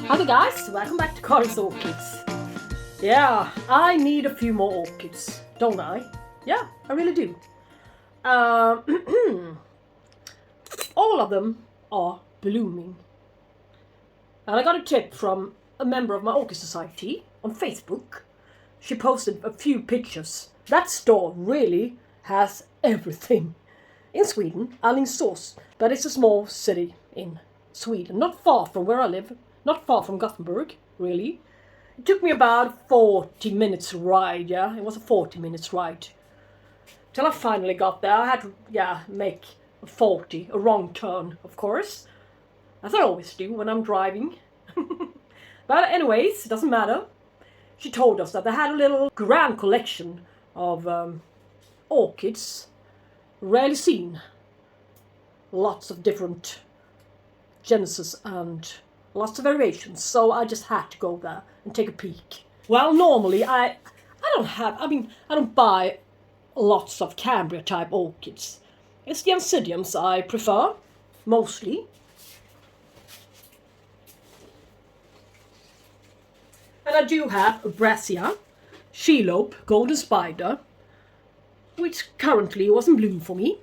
Hello guys, welcome back to Karin's Orchids. Yeah, I need a few more orchids, don't I? Yeah, I really do. All of them are blooming. And I got a tip from a member of my orchid society on Facebook. She posted a few pictures. That store really has everything. In Sweden, Alingsås, but it's a small city in Sweden, not far from where I live. Not far from Gothengurg, really. It took me about 40 minutes ride, yeah. It was a 40 minutes ride. Till I finally got there. I had to, make a wrong turn, of course. As I always do when I'm driving. But anyways, it doesn't matter. She told us that they had a little grand collection of orchids. Rarely seen. Lots of different genesis and lots of variations, so I just had to go there and take a peek. Well, normally I don't buy lots of Cambria type orchids. It's the Oncidiums I prefer, mostly. And I do have a Burrageara, Shelope, Golden Spider, which currently was in bloom for me.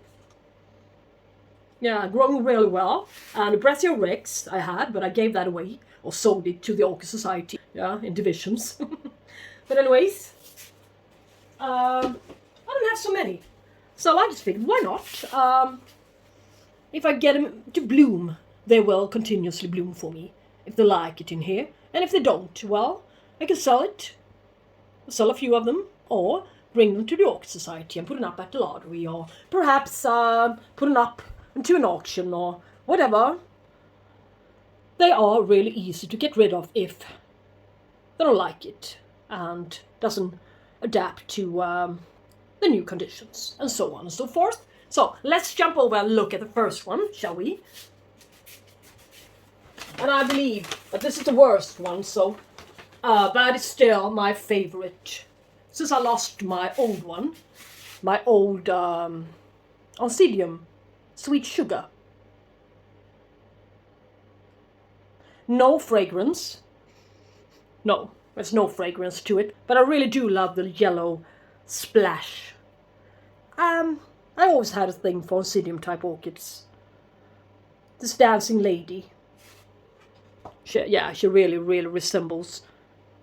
Yeah, growing really well. And the Burrageara Rex I had, but I gave that away or sold it to the Orchid Society. Yeah, in divisions. But anyways, I don't have so many, so I just figured, why not? If I get them to bloom, they will continuously bloom for me if they like it in here. And if they don't, well, I can sell a few of them, or bring them to the Orchid Society and put them up at the lottery, or perhaps put them up into an auction or whatever. They are really easy to get rid of if they don't like it and doesn't adapt to the new conditions and so on and so forth. So let's jump over and look at the first one, shall we? And I believe that this is the worst one, so but it's still my favorite since I lost my old one, my old Oncidium. Sweet Sugar. No fragrance. No, there's no fragrance to it. But I really do love the yellow splash. I always had a thing for Oncidium type orchids. This dancing lady. She really, really resembles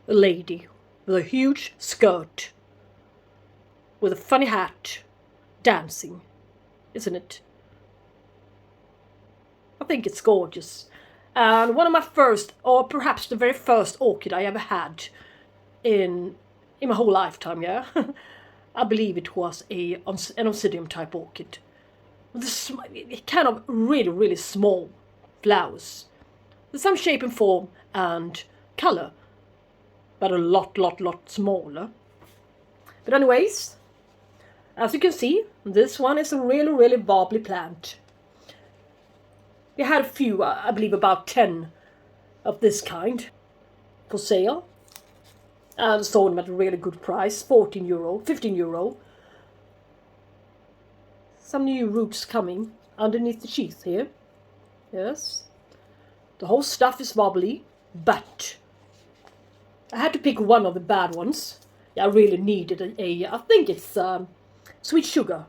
a lady with a huge skirt. With a funny hat. Dancing. Isn't it? I think it's gorgeous. And one of my first, or perhaps the very first orchid I ever had in my whole lifetime, yeah. I believe it was an Oncidium type orchid. With kind of really, really small flowers. With some shape and form and color. But a lot smaller. But anyways, as you can see, this one is a really, really wobbly plant. We had a few, I believe about 10 of this kind for sale. And sold them at a really good price, 14 euro, 15 euro. Some new roots coming underneath the sheath here. Yes. The whole stuff is wobbly, but I had to pick one of the bad ones. I really needed I think it's Sweet Sugar.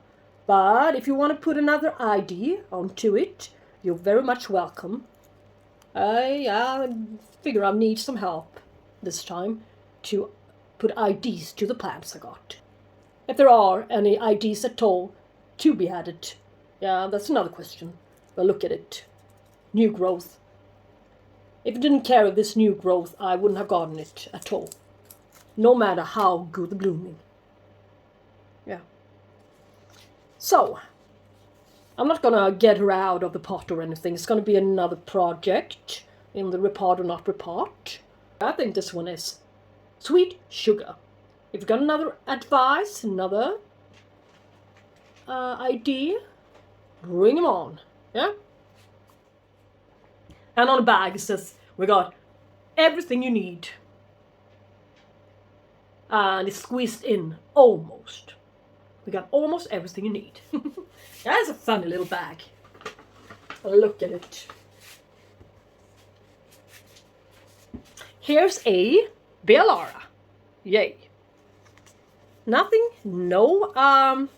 But if you want to put another ID onto it, you're very much welcome. I figure I need some help this time to put IDs to the plants I got. If there are any IDs at all to be added, yeah, that's another question. But look at it. New growth. If it didn't carry this new growth, I wouldn't have gotten it at all. No matter how good the blooming. Yeah. So, I'm not gonna get her out of the pot or anything. It's gonna be another project in the report or not report. I think this one is Sweet Sugar. If you've got another advice, another idea, bring them on. Yeah? And on the bag it says we got everything you need. And it's squeezed in almost. We got almost everything you need. That's a funny little bag. Look at it. here's a Bellara. Yay. Nothing, no,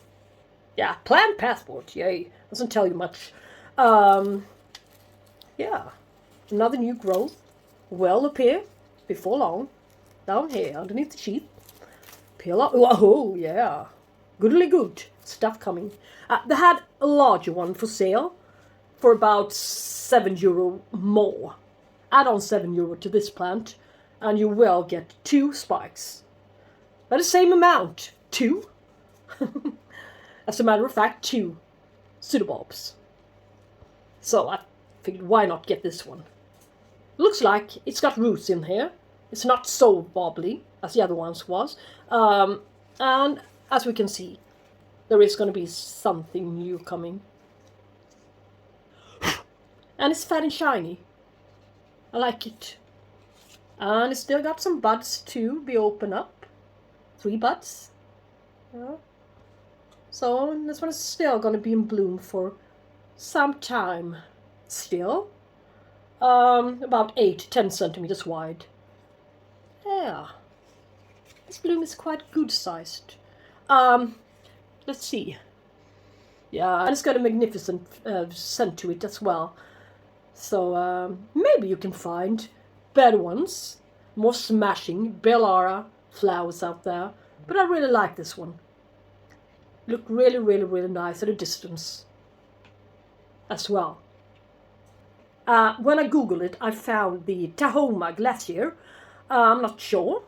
yeah, plant passport, yay. Doesn't tell you much. Yeah, another new growth will appear before long. Down here, underneath the sheath. Pillar, oh yeah, goodly good stuff coming. They had a larger one for sale for about €7 more. Add on €7 to this plant and you will get 2 spikes. But the same amount, 2. As a matter of fact, 2 pseudobulbs. So I figured why not get this one. Looks like it's got roots in here. It's not so wobbly as the other ones was. And as we can see, there is going to be something new coming. And it's fat and shiny. I like it. And it's still got some buds to be opened up. 3 buds. Yeah. So this one is still going to be in bloom for some time. Still. About 8-10 centimeters wide. Yeah. This bloom is quite good sized. Let's see. Yeah, and it's got a magnificent scent to it as well. So maybe you can find better ones, more smashing Bellara flowers out there. But I really like this one. Look really, really, really nice at a distance as well. When I googled it, I found the Tahoma glacier. I'm not sure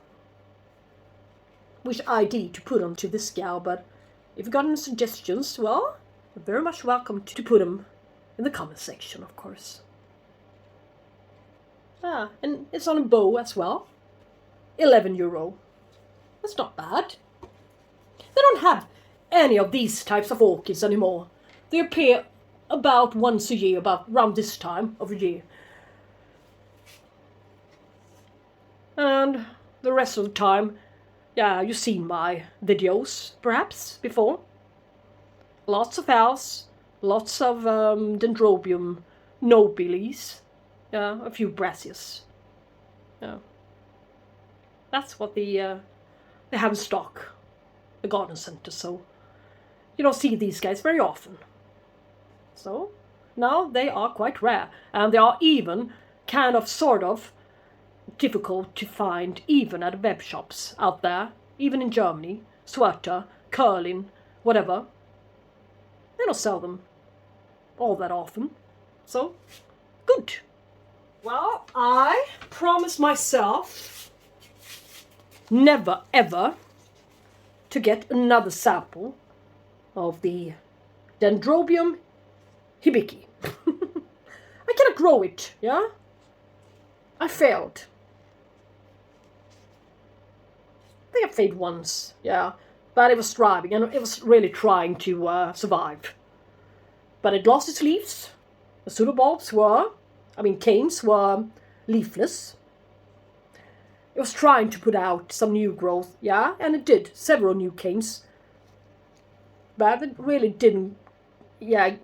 which ID to put onto this gal, but if you've got any suggestions, well, you're very much welcome to put them in the comment section, of course. And it's on a bow as well. €11. That's not bad. They don't have any of these types of orchids anymore. They appear about once a year, about around this time of the year. And the rest of the time, yeah, you've seen my videos, perhaps, before. Lots of else, lots of Dendrobium nobilis, yeah, a few brassias. Yeah. That's what they have in stock, the garden center, so you don't see these guys very often. So now they are quite rare, and they are even kind of sort of difficult to find even at web shops out there, even in Germany, Swerter, Curlin, whatever. They don't sell them all that often, so good. Well, I promised myself never ever to get another sample of the Dendrobium hibiki. I cannot grow it, yeah? I failed. I think I failed once, yeah. But it was thriving, and it was really trying to survive. But it lost its leaves. The pseudobulbs canes were leafless. It was trying to put out some new growth, yeah, and it did. Several new canes. But it really didn't, yeah,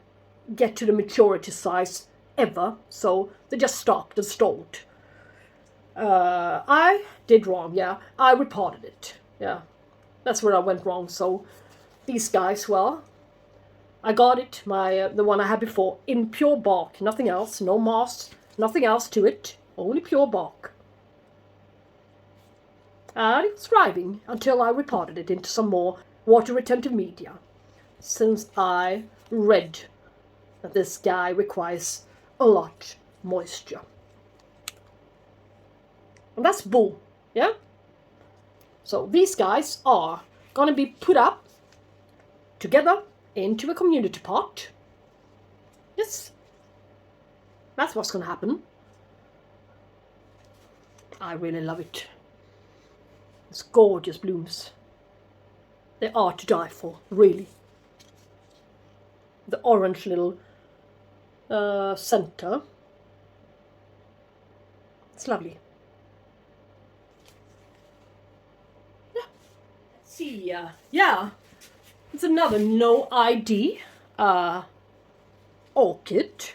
get to the maturity size ever, so they just stopped and stalled. I did wrong, yeah. I reported it, yeah. That's where I went wrong. So these guys, well, I got it, the one I had before, in pure bark, nothing else, no moss, nothing else to it, only pure bark. And it was thriving until I repotted it into some more water-retentive media, since I read that this guy requires a lot moisture. And that's bull, yeah? So these guys are going to be put up together into a community pot. Yes, that's what's going to happen. I really love it. It's gorgeous blooms. They are to die for, really. The orange little center. It's lovely. Yeah. Let's see. Yeah. It's another no ID orchid.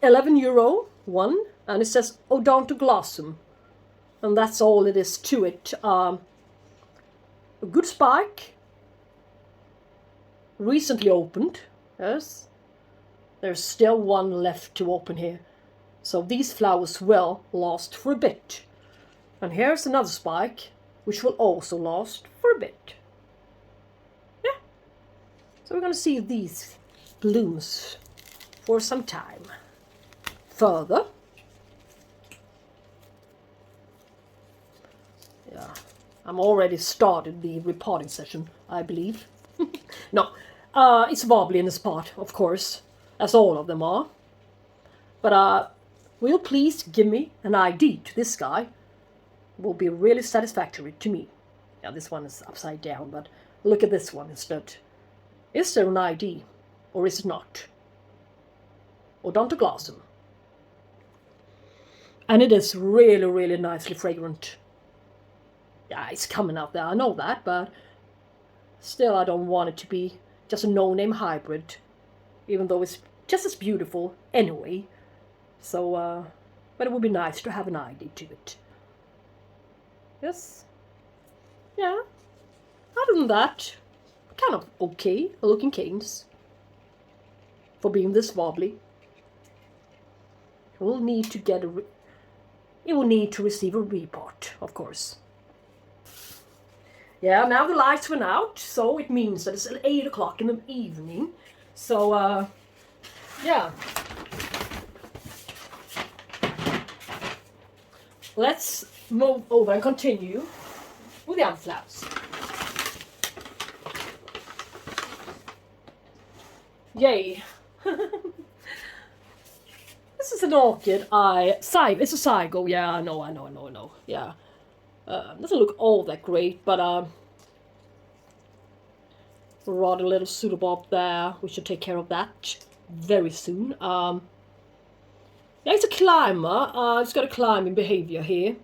€11 one. and it says Odontoglossum, and that's all it is to it. A good spike, recently opened. Yes, there's still one left to open here, so these flowers will last for a bit. And here's another spike, which will also last for a bit. Yeah, so we're gonna see these blooms for some time. Further, yeah, I'm already started the repotting session, I believe. No, it's wobbly in this pot, of course, as all of them are. But will you please give me an ID to this guy? Will be really satisfactory to me. Yeah, this one is upside down, but look at this one instead. Is there an ID, or is it not? Odontoglossum. And it is really, really nicely fragrant. Yeah, it's coming out there, I know that, but still I don't want it to be just a no-name hybrid, even though it's just as beautiful anyway. So, but it would be nice to have an ID to it. Yes. Yeah. Other than that, kind of okay looking canes for being this wobbly. It will need to get it will need to receive a repot, of course. Yeah, now the lights went out, so it means that it's 8 o'clock in the evening. So, yeah. Let's move over and continue with the other flowers. Yay. This is an orchid it's a Psycho, yeah, I know, yeah. Doesn't look all that great, but rather little pseudobob there. We should take care of that very soon. Yeah, it's a climber. It's got a climbing behavior here.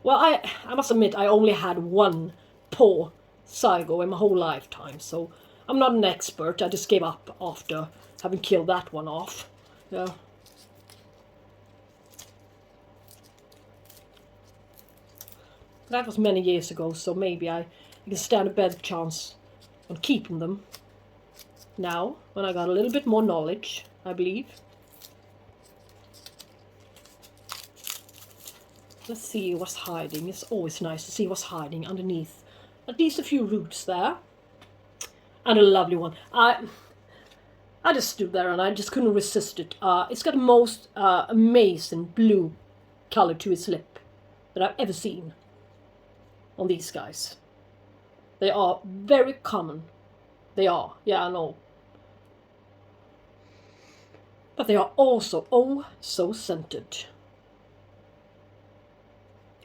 Well, I must admit, I only had one poor Psycho in my whole lifetime, so I'm not an expert. I just gave up after having killed that one off. Yeah. That was many years ago, so maybe I can stand a better chance on keeping them now, when I got a little bit more knowledge, I believe. Let's see what's hiding. It's always nice to see what's hiding underneath at least a few roots there. And a lovely one. I just stood there and I just couldn't resist it. It's got the most amazing blue color to its lip that I've ever seen on these guys. They are very common. They are, yeah, I know. But they are also oh so scented.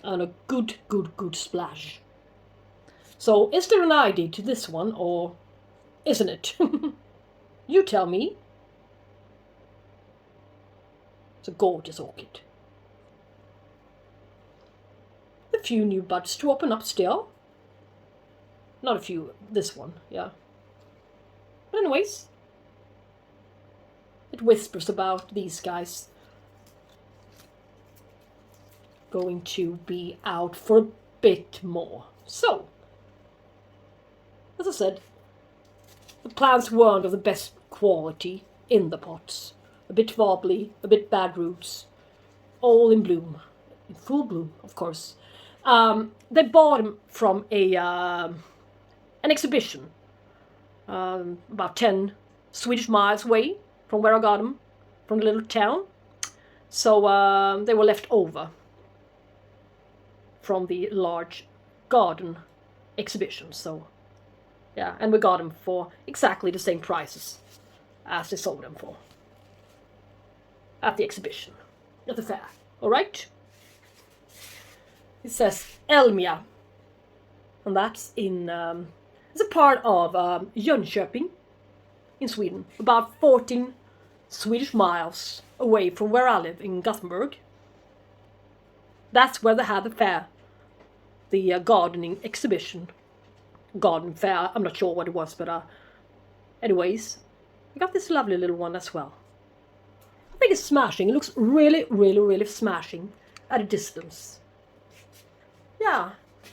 And a good splash. So, is there an ID to this one, or isn't it? You tell me. It's a gorgeous orchid. A few new buds to open up still. Not a few, this one, yeah. But anyways, it whispers about these guys going to be out for a bit more. So, as I said, the plants weren't of the best quality in the pots. A bit wobbly, a bit bad roots, all in bloom. In full bloom, of course. They bought them from an exhibition about 10 Swedish miles away from where I got them, from the little town. So they were left over from the large garden exhibition. So yeah, and we got them for exactly the same prices as they sold them for at the exhibition, at the fair. All right? It says Elmia, and that's in it's a part of Jönköping in Sweden, about 14 Swedish miles away from where I live in Gothengurg. That's where they had the fair, the gardening exhibition, garden fair. I'm not sure what it was, but anyways, I got this lovely little one as well. I really smashing. It looks really, really, really smashing at a distance. Yeah,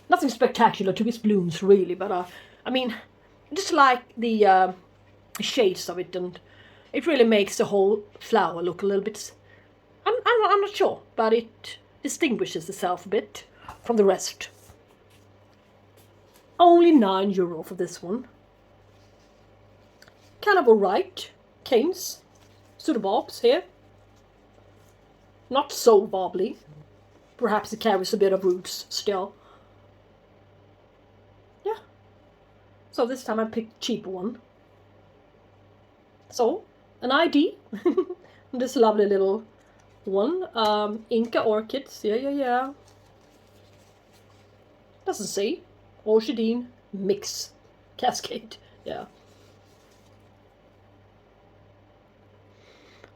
nothing spectacular to its blooms really, but I mean, just like the shades of it, and it really makes the whole flower look a little bit. I'm not sure, but it distinguishes itself a bit from the rest. Only €9 for this one. Kind of alright. Canes. Pseudobobs here. Not so wobbly. Perhaps it carries a bit of roots still. Yeah. So this time I picked a cheaper one. So, an ID. This lovely little one. Inca Orchids. Yeah. Doesn't say. Orchidine Mix Cascade. Yeah.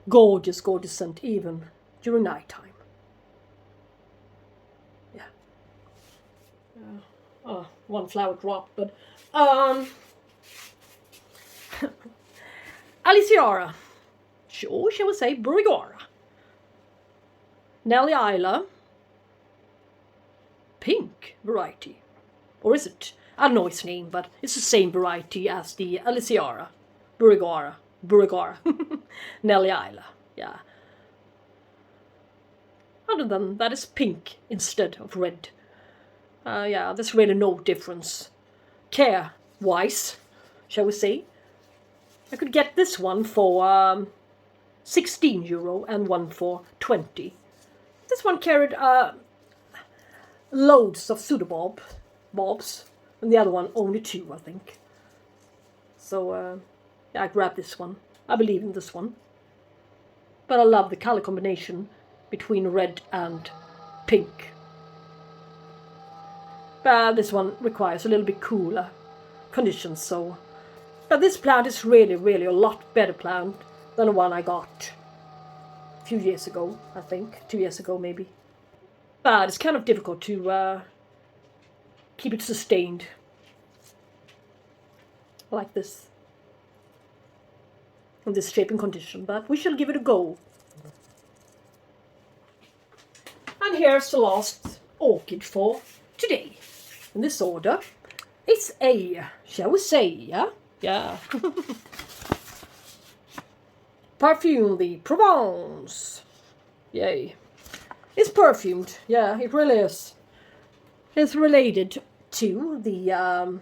Gorgeous, gorgeous scent even during night time. Yeah. Oh, one flower dropped, but Alingsås. Sure, shall we say Burrageara. Nelly Isla. Pink variety. Or is it? I don't know its name, but it's the same variety as the Alingsås. Burrageara. Nelly Isla. Yeah. Other than that, is pink instead of red. Yeah, there's really no difference. Care-wise, shall we say. I could get this one for €16 and one for 20. This one carried loads of pseudobobs, and the other one only 2, I think. So yeah, I grabbed this one. I believe in this one. But I love the color combination between red and pink. But this one requires a little bit cooler conditions, so. But this plant is really, really a lot better plant than the one I got a few years ago, I think. 2 years ago, maybe. But it's kind of difficult to keep it sustained like this. In this shape and condition, but we shall give it a go. And here's the last orchid for today. In this order, it's a, shall we say, yeah. Perfume de Provence. Yay. It's perfumed, yeah, it really is. It's related to the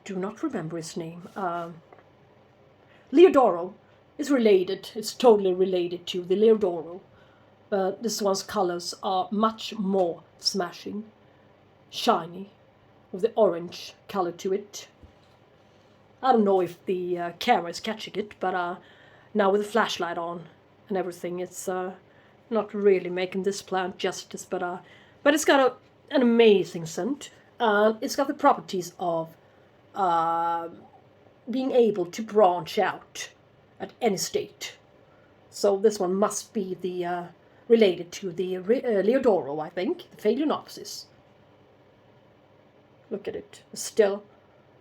do not remember his name. Leodoro is related. It's totally related to the Leodoro. But this one's colors are much more smashing, shiny, with the orange color to it. I don't know if the camera is catching it, but now with the flashlight on and everything, it's not really making this plant justice. But it's got an amazing scent. It's got the properties of being able to branch out at any state. So this one must be the related to the Leodoro, I think, the Phalaenopsis. Look at it. There's still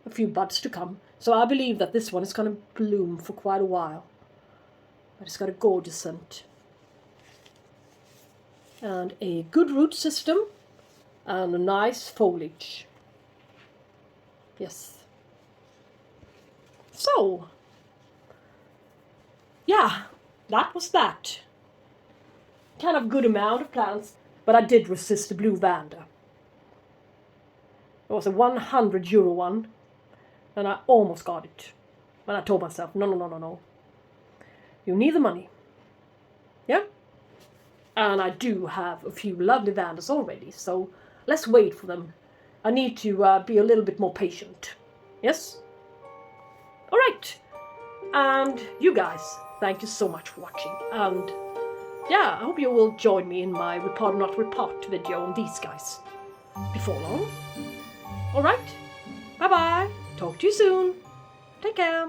a few buds to come. So I believe that this one is going to bloom for quite a while. But it's got a gorgeous scent. And a good root system. And a nice foliage. Yes. So, yeah, that was that. Kind of good amount of plants, but I did resist the blue Vanda. It was a €100 one, and I almost got it. But I told myself, no. You need the money. Yeah? And I do have a few lovely Vandas already, so let's wait for them. I need to be a little bit more patient. Yes? Alright. And you guys, thank you so much for watching. And yeah, I hope you will join me in my report or not report video on these guys before long. Alright. Bye bye. Talk to you soon. Take care.